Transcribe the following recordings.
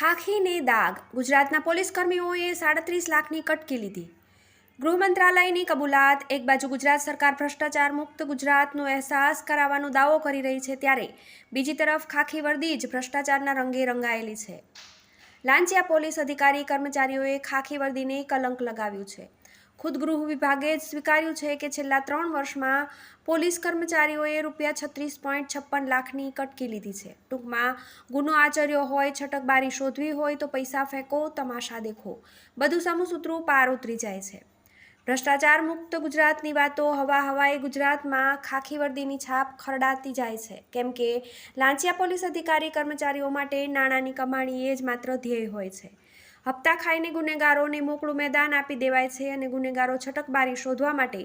ખાખીને દાગ ગુજરાતના પોલીસ કર્મીઓએ 37 લાખની કટકી લીધી। ગૃહ મંત્રાલયની કબૂલાત। એક બાજુ ગુજરાત સરકાર ભ્રષ્ટાચાર મુક્ત ગુજરાતનો અહેસાસ કરાવવાનો દાવો કરી રહી છે, ત્યારે બીજી તરફ ખાખી વર્દી જ ભ્રષ્ટાચારના રંગે રંગાયેલી છે। લાંચિયા પોલીસ અધિકારી કર્મચારીઓએ ખાખી વર્દીને કલંક લગાવ્યું છે। ખુદ ગૃહ વિભાગે જ સ્વીકાર્યું છે કે છેલ્લા 3 વર્ષમાં પોલીસ કર્મચારીઓએ ₹36.56 લાખની કટકી લીધી છે। ટૂંકમાં ગુનો આચર્યો હોય, છટકબારી શોધવી હોય તો પૈસા ફેંકો, તમાશા દેખો, બધું સમસૂત્રું પાર ઉતરી જાય છે। ભ્રષ્ટાચાર મુક્ત ગુજરાતની વાતો હવાએ ગુજરાતમાં ખાખી વર્દીની છાપ ખરડાતી જાય છે, કેમ કે લાંચિયા પોલીસ અધિકારી કર્મચારીઓ માટે નાણાંની કમાણી એ જ માત્ર ધ્યેય હોય છે। હપ્તા ખાઈને ગુનેગારોને મોકળું મેદાન આપી દેવાય છે અને ગુનેગારો છટકબારી શોધવા માટે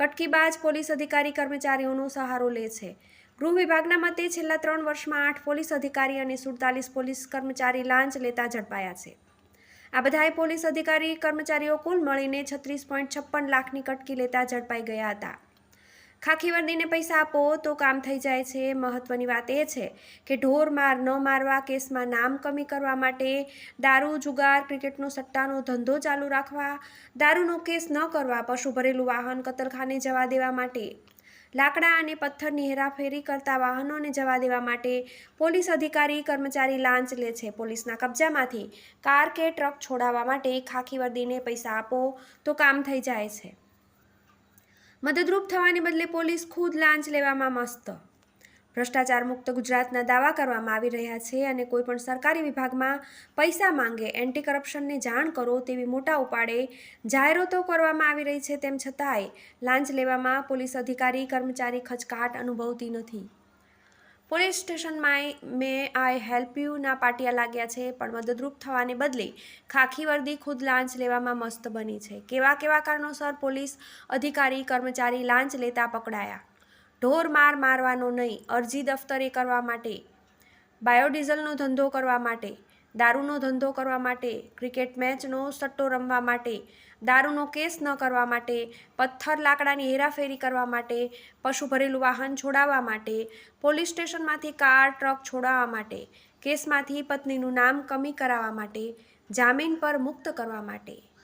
કટકીબાજ પોલીસ અધિકારી કર્મચારીઓનો સહારો લે છે। ગૃહ વિભાગના મતે છેલ્લા 3 વર્ષમાં 8 પોલીસ અધિકારી અને 47 પોલીસ કર્મચારી લાંચ લેતા ઝડપાયા છે। આ બધાએ પોલીસ અધિકારી કર્મચારીઓ કુલ મળીને 36.56 લાખની કટકી લેતા ઝડપાઈ ગયા હતા। ખાખી વર્દીને પૈસા આપો તો કામ થઈ જાય છે। મહત્વની વાત એ છે કે ઢોર માર ન મારવા કેસમાં નામ કમી કરવા માટે, દારૂ, જુગાર, ક્રિકેટનો સટ્ટાનો ધંધો ચાલુ રાખવા, દારૂનો કેસ ન કરવા, પશુ ભરેલું વાહન કતલખાને જવા દેવા માટે, લાકડા અને પથ્થરની હેરાફેરી કરતા વાહનોને જવા દેવા માટે પોલીસ અધિકારી કર્મચારી લાંચ લે છે। પોલીસના કબજામાંથી કાર કે ટ્રક છોડાવવા માટે ખાખી વર્દીને પૈસા આપો તો કામ થઈ જાય છે। મદદરૂપ થવાને બદલે પોલીસ ખુદ લાંચ લેવામાં મસ્ત। ભ્રષ્ટાચાર મુક્ત ગુજરાતના દાવા કરવામાં આવી રહ્યા છે અને કોઈપણ સરકારી વિભાગમાં પૈસા માંગે, એન્ટી કરપ્શનને જાણ કરો તેવી મોટા ઉપાડે જાહેરાતો કરવામાં આવી રહી છે, તેમ છતાંય લાંચ લેવામાં પોલીસ અધિકારી કર્મચારી ખચકાટ અનુભવતી નથી। પોલીસ સ્ટેશનમાં મે આઈ હેલ્પ યુ ના પાટિયા લાગ્યા છે, પણ મદદરૂપ થવાને બદલે ખાખી વર્દી ખુદ લાંચ લેવામાં મસ્ત બની છે। કેવા કારણોસર પોલીસ અધિકારી કર્મચારી લાંચ લેતા પકડાયા? ઢોર માર મારવાનો નહીં, અરજી દફતરે કરવા માટે, બાયોડીઝલનો ધંધો કરવા માટે, દારૂનો ધંધો કરવા માટે, ક્રિકેટ મેચનો સટ્ટો રમવા માટે, દારૂનો કેસ ન કરવા માટે, પથ્થર લાકડાની હેરાફેરી કરવા માટે, પશુ ભરેલું વાહન છોડાવવા માટે, પોલીસ સ્ટેશનમાંથી કાર ટ્રક છોડાવવા માટે, કેસમાંથી પત્નીનું નામ કમી કરાવવા માટે, જામીન પર મુક્ત કરવા માટે।